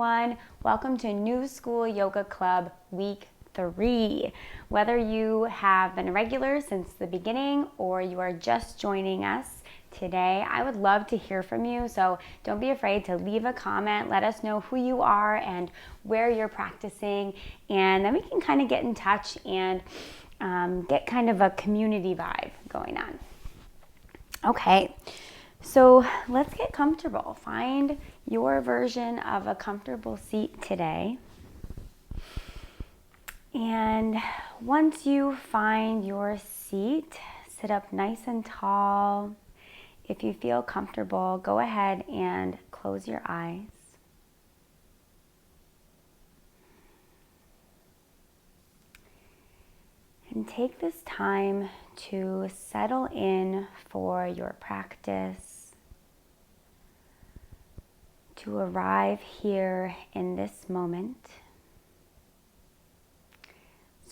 everyone. Welcome to New School Yoga Club Week 3. Whether you have been a regular since the beginning or you are just joining us today, I would love to hear from you. So don't be afraid to leave a comment. Let us know who you are and where you're practicing. And then we can kind of get in touch and get kind of a community vibe going on. Okay. So let's get comfortable. Find your version of a comfortable seat today. And once you find your seat, sit up nice and tall. If you feel comfortable, go ahead and close your eyes. And take this time to settle in for your practice, to arrive here in this moment.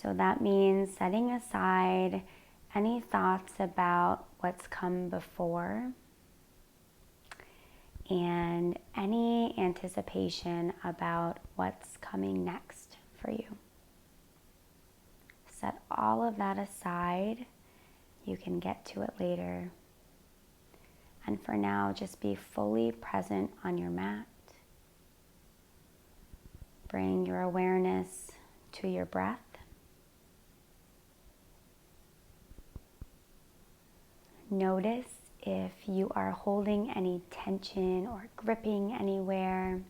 So that means setting aside any thoughts about what's come before and any anticipation about what's coming next for you. Set all of that aside. You can get to it later. And for now, just be fully present on your mat. Bring your awareness to your breath. Notice if you are holding any tension or gripping anywhere.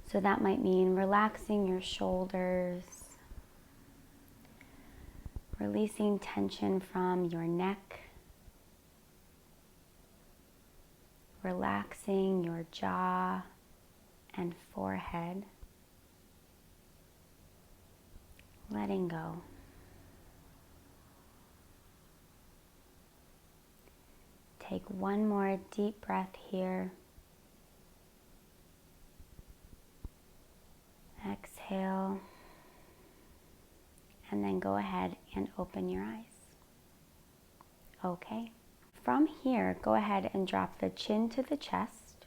So that might mean relaxing your shoulders, releasing tension from your neck, relaxing your jaw and forehead, letting go. Take one more deep breath here. Exhale. And then go ahead and open your eyes. Okay. From here, go ahead and drop the chin to the chest.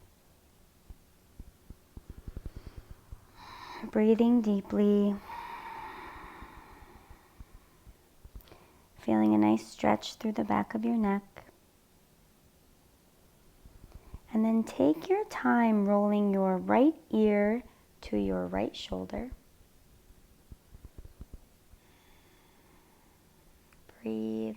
Breathing deeply. Feeling a nice stretch through the back of your neck. And then take your time rolling your right ear to your right shoulder. Breathe.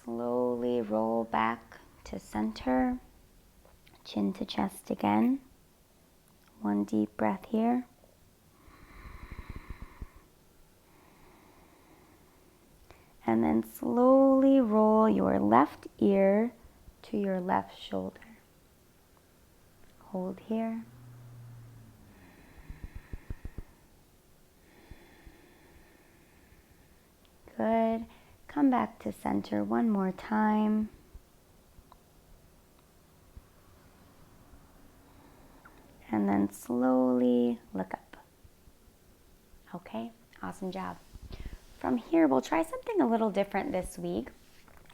Slowly roll back to center, chin to chest again. One deep breath here. And then slowly roll your left ear to your left shoulder. Hold here. Good. Come back to center one more time. And then slowly look up. Okay, awesome job. From here, we'll try something a little different this week.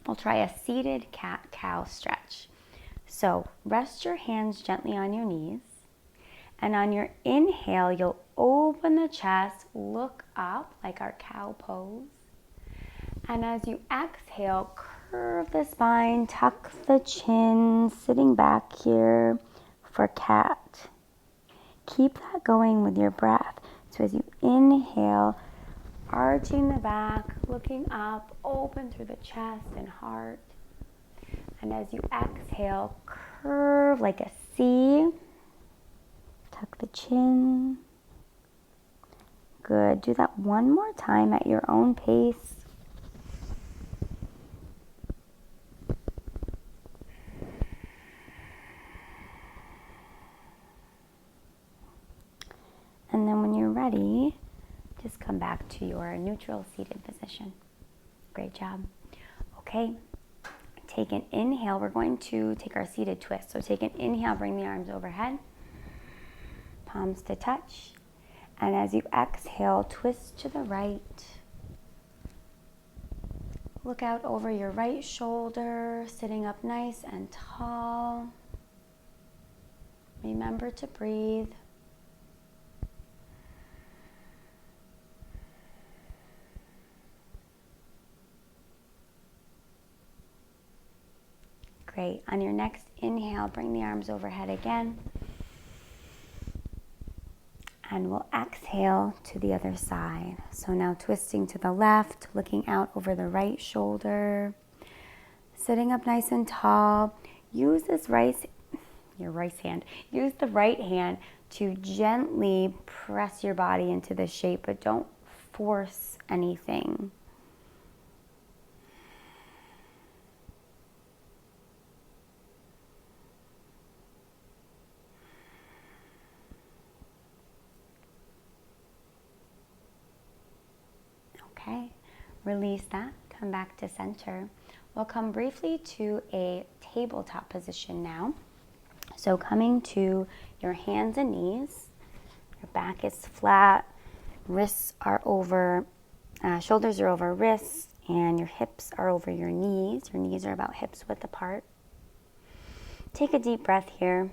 We'll try a seated cat-cow stretch. So rest your hands gently on your knees. And on your inhale, you'll open the chest, look up like our cow pose. And as you exhale, curve the spine, tuck the chin, sitting back here for cat. Keep that going with your breath. So as you inhale, arching the back, looking up, open through the chest and heart. And as you exhale, curve like a C. Tuck the chin. Good. Do that one more time at your own pace. And then when you're ready, just come back to your neutral seated position. Great job. Okay, take an inhale. We're going to take our seated twist. So take an inhale, bring the arms overhead, palms to touch. And as you exhale, twist to the right. Look out over your right shoulder, sitting up nice and tall. Remember to breathe. Great. On your next inhale, bring the arms overhead again. And we'll exhale to the other side. So now twisting to the left, looking out over the right shoulder, sitting up nice and tall. Use the right hand to gently press your body into the shape, but don't force anything. Okay, release that, come back to center. We'll come briefly to a tabletop position now. So coming to your hands and knees, your back is flat, wrists are over, shoulders are over wrists, and your hips are over your knees. Your knees are about hips width apart. Take a deep breath here.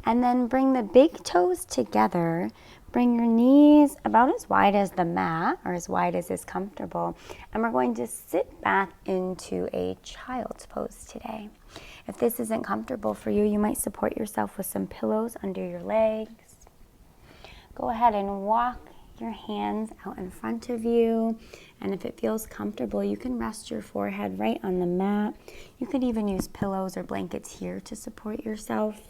And then bring the big toes together. Bring your knees about as wide as the mat, or as wide as is comfortable. And we're going to sit back into a child's pose today. If this isn't comfortable for you, you might support yourself with some pillows under your legs. Go ahead and walk your hands out in front of you. And if it feels comfortable, you can rest your forehead right on the mat. You could even use pillows or blankets here to support yourself.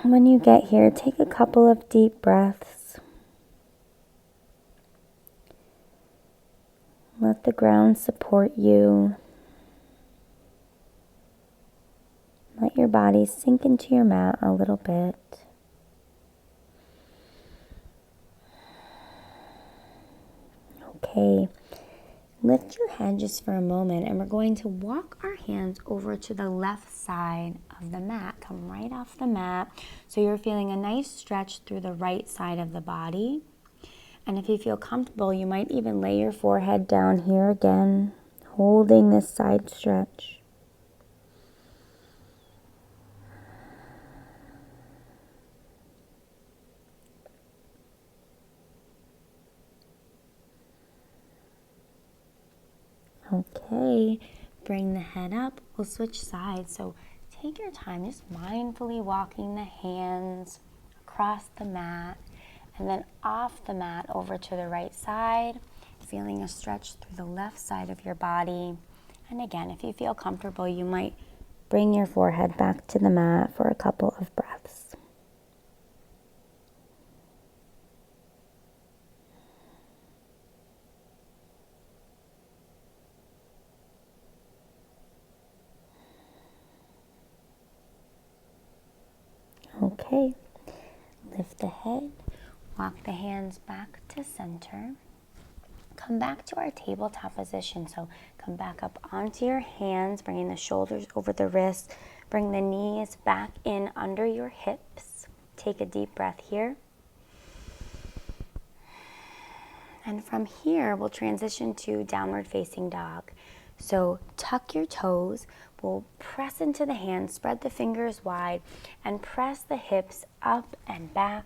When you get here, take a couple of deep breaths. Let the ground support you. Let your body sink into your mat a little bit. Okay, lift your head just for a moment, and we're going to walk our hands over to the left side of the mat. Come right off the mat. So you're feeling a nice stretch through the right side of the body. And if you feel comfortable, you might even lay your forehead down here again, holding this side stretch. Okay, bring the head up. We'll switch sides. So take your time, just mindfully walking the hands across the mat and then off the mat over to the right side, feeling a stretch through the left side of your body. And again, if you feel comfortable, you might bring your forehead back to the mat for a couple of breaths. Okay, lift the head, walk the hands back to center. Come back to our tabletop position. So come back up onto your hands, bringing the shoulders over the wrists. Bring the knees back in under your hips. Take a deep breath here. And from here, we'll transition to downward facing dog. So tuck your toes. We'll press into the hands, spread the fingers wide, and press the hips up and back.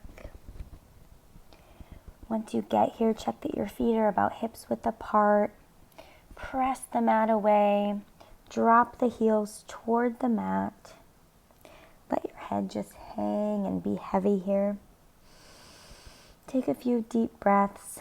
Once you get here, check that your feet are about hips width apart. Press the mat away. Drop the heels toward the mat. Let your head just hang and be heavy here. Take a few deep breaths.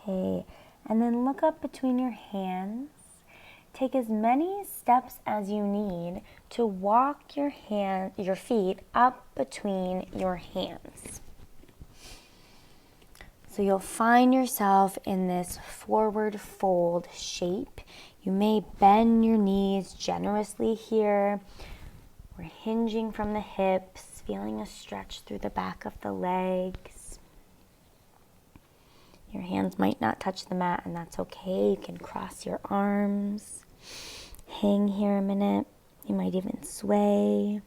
Okay, and then look up between your hands. Take as many steps as you need to walk your feet up between your hands. So you'll find yourself in this forward fold shape. You may bend your knees generously here. We're hinging from the hips. feeling a stretch through the back of the legs. Your hands might not touch the mat, and that's okay. You can cross your arms, hang here a minute. You might even sway.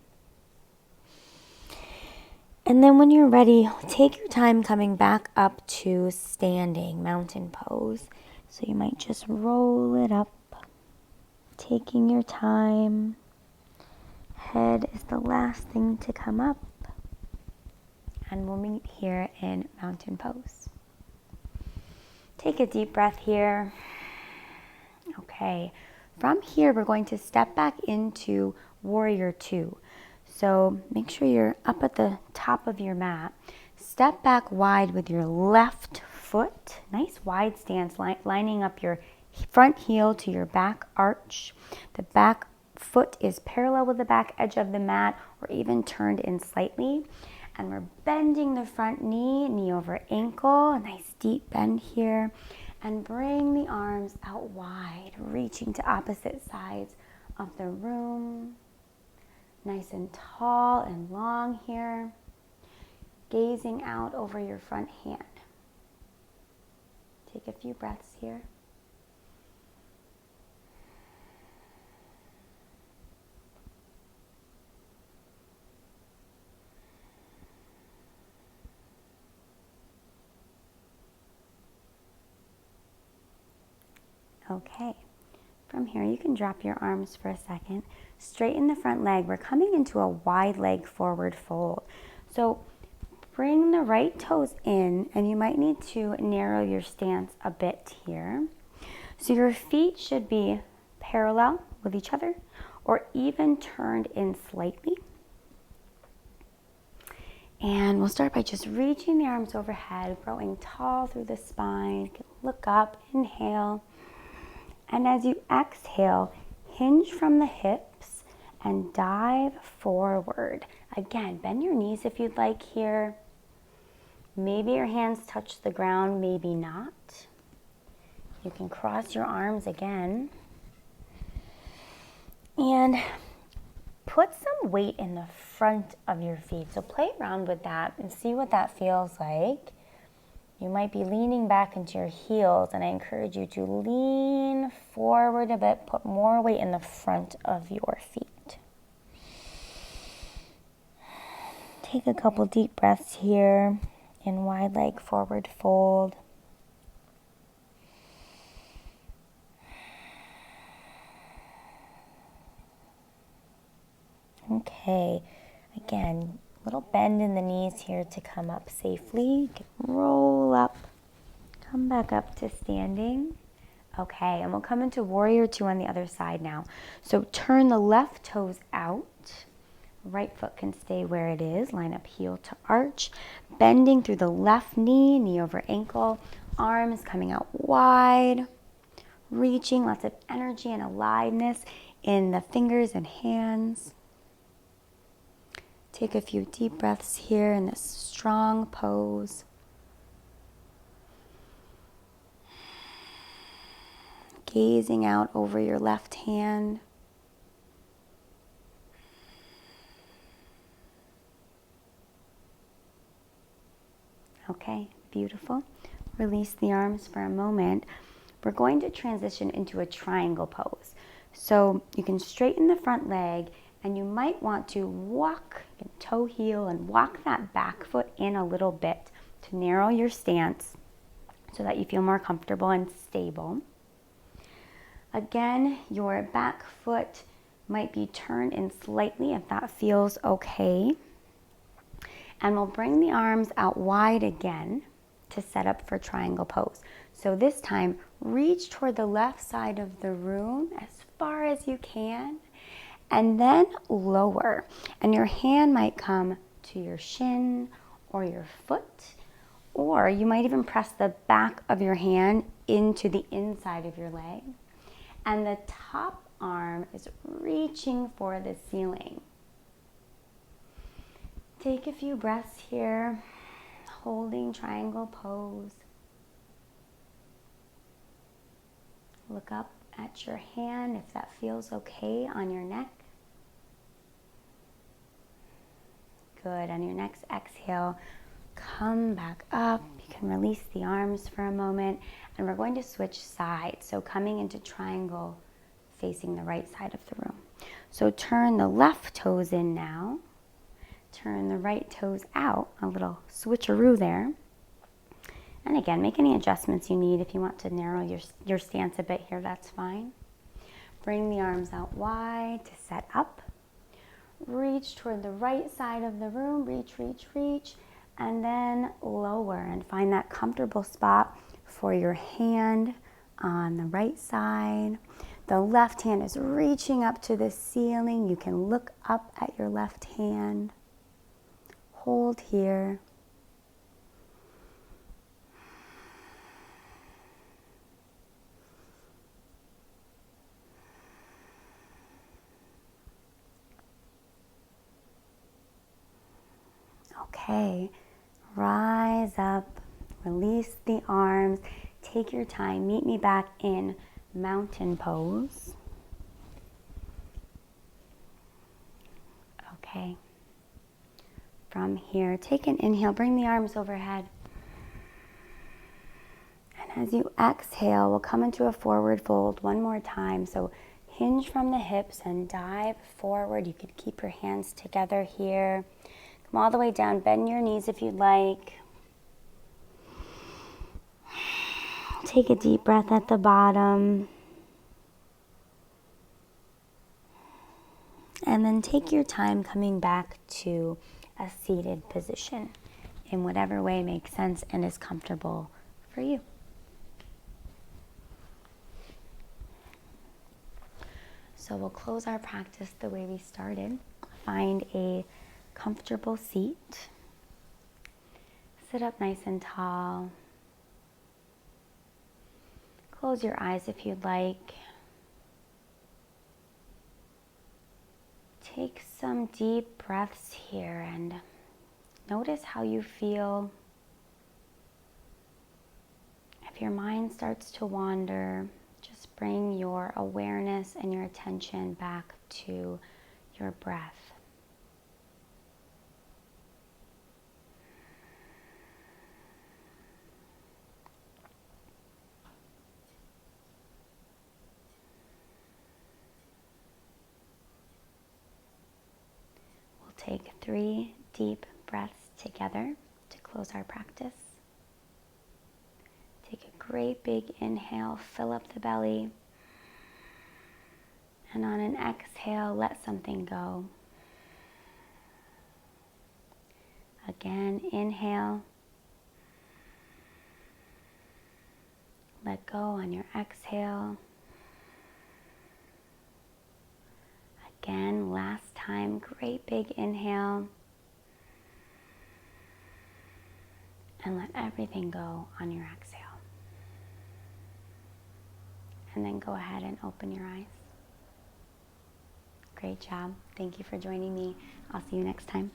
And then when you're ready, take your time coming back up to standing mountain pose. So you might just roll it up, taking your time. Head is the last thing to come up. And we'll meet here in mountain pose. Take a deep breath here. Okay. From here, we're going to step back into warrior two. So make sure you're up at the top of your mat. Step back wide with your left foot. Nice wide stance, lining up your front heel to your back arch. The back foot is parallel with the back edge of the mat or even turned in slightly. And we're bending the front knee, knee over ankle. A nice deep bend here. And bring the arms out wide, reaching to opposite sides of the room. Nice and tall and long here. Gazing out over your front hand. Take a few breaths here. Okay, from here you can drop your arms for a second. Straighten the front leg. We're coming into a wide leg forward fold. So bring the right toes in, and you might need to narrow your stance a bit here. So your feet should be parallel with each other or even turned in slightly. And we'll start by just reaching the arms overhead, growing tall through the spine. You can look up, inhale. And as you exhale, hinge from the hips and dive forward. Again, bend your knees if you'd like here. Maybe your hands touch the ground, maybe not. You can cross your arms again. And put some weight in the front of your feet. So play around with that and see what that feels like. You might be leaning back into your heels, and I encourage you to lean forward a bit, put more weight in the front of your feet. Take a couple deep breaths here in wide leg forward fold. Okay, again, little bend in the knees here to come up safely. You can roll up, come back up to standing. Okay, and we'll come into warrior two on the other side now. So turn the left toes out. Right foot can stay where it is. Line up heel to arch. Bending through the left knee, knee over ankle. Arms coming out wide. Reaching, lots of energy and aliveness in the fingers and hands. Take a few deep breaths here in this strong pose. Gazing out over your left hand. Okay, beautiful. Release the arms for a moment. We're going to transition into a triangle pose. So you can straighten the front leg, and you might want to walk, you can toe heel and walk that back foot in a little bit to narrow your stance so that you feel more comfortable and stable. Again, your back foot might be turned in slightly if that feels okay. And we'll bring the arms out wide again to set up for triangle pose. So this time, reach toward the left side of the room as far as you can. And then lower, and your hand might come to your shin or your foot, or you might even press the back of your hand into the inside of your leg. And the top arm is reaching for the ceiling. Take a few breaths here, holding triangle pose. Look up at your hand if that feels okay on your neck. Good. On your next exhale, come back up. You can release the arms for a moment, and we're going to switch sides. So coming into triangle, facing the right side of the room. So turn the left toes in now. Turn the right toes out, a little switcheroo there. And again, make any adjustments you need. If you want to narrow your stance a bit here, that's fine. Bring the arms out wide to set up. Reach toward the right side of the room. Reach, reach, reach. And then lower and find that comfortable spot for your hand on the right side. The left hand is reaching up to the ceiling. You can look up at your left hand. Hold here. Okay, rise up, release the arms, take your time, meet me back in mountain pose. Okay, from here, take an inhale, bring the arms overhead. And as you exhale, we'll come into a forward fold one more time. So hinge from the hips and dive forward. You could keep your hands together here. Come all the way down, bend your knees if you'd like. Take a deep breath at the bottom. And then take your time coming back to a seated position in whatever way makes sense and is comfortable for you. So we'll close our practice the way we started. Find a comfortable seat. Sit up nice and tall. Close your eyes if you'd like. Take some deep breaths here and notice how you feel. If your mind starts to wander, just bring your awareness and your attention back to your breath. Take 3 deep breaths together to close our practice. Take a great big inhale, fill up the belly. And on an exhale, let something go. Again, inhale. Let go on your exhale. Again, last time, great big inhale. And let everything go on your exhale. And then go ahead and open your eyes. Great job. Thank you for joining me. I'll see you next time.